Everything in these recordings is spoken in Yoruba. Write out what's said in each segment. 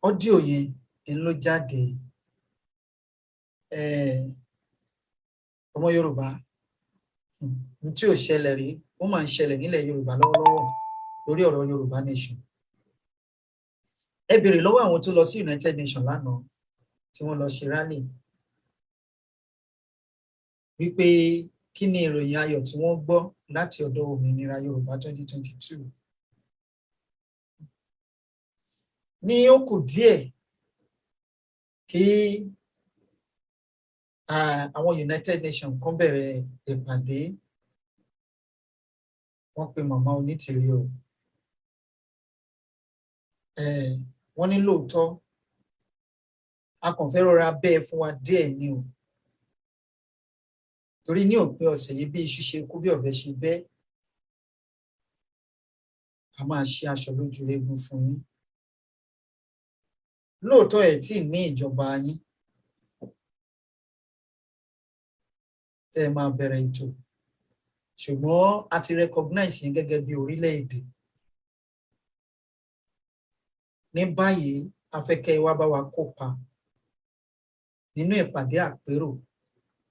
ọ́díò yẹn ló jáde. Ọmọ Yorùbá tí ò ṣẹlẹ̀ rí ó máa ń ṣẹlẹ̀ nílẹ̀ Yorùbá lọ́wọ́lọ́wọ́ lórí ọ̀rọ̀ Yorùbá nation. Ẹ béèrè lọ́wọ́ àwọn tó lọ sí United Nations lánàá tí wọ́n lọ ṣe rally wípé kí ni ìròyìn ayọ̀ tí wọ́n gbọ́ láti ọ̀dọ̀ òmìnira Yorùbá 2022. Ní ó kù díẹ̀ kí àwọn United Nations kan bẹ̀rẹ̀ ìpàdé, wọ́n pe màmá Onítìrí o. Wọ́n ní lóòótọ́ a kàn fẹ́ rọra bẹ́ẹ̀ fún wa díẹ̀ ni o, torí ní òpin ọ̀sẹ̀ yìí bí iṣu ṣe kú bí ọ̀bẹ ṣe bẹ́, a máa ṣe aṣọ lójú eégún fún yín. Lóòótọ́ ẹ̀ tí ní ìjọba yín tẹ́ ẹ máa bẹ̀rẹ̀ ètò, ṣùgbọ́n a ti recognize yín gẹ́gẹ́ bí orílẹ̀-èdè. Ní báyìí a fẹ́ kẹ́ wá bá wa kópa nínú ìpàdé àpérò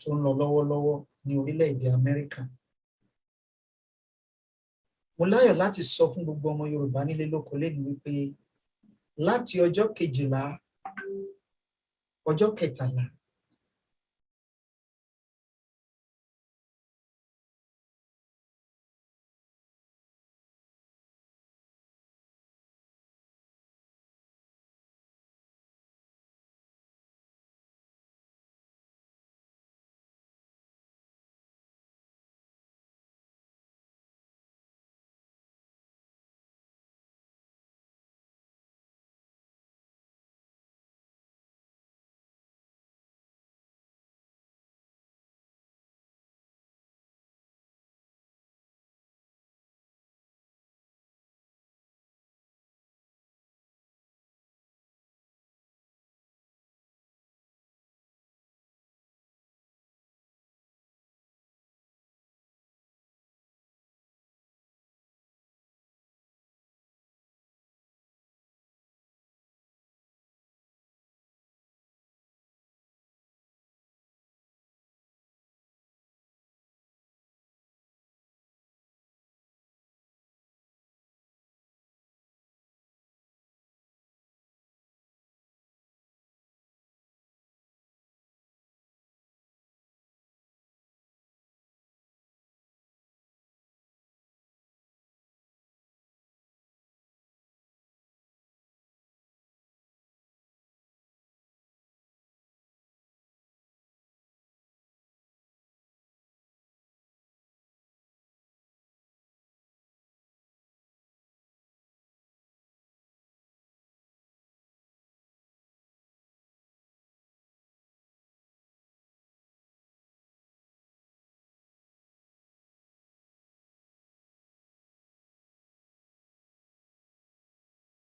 tó ń lọ lọ́wọ́lọ́wọ́ ní orílẹ̀-èdè Amẹ́ríkà. Mo láyọ̀ láti sọ fún gbogbo ọmọ Yorùbá nílé lóko lẹ́nu wípé láti ọjọ́ 12, ọjọ́ 13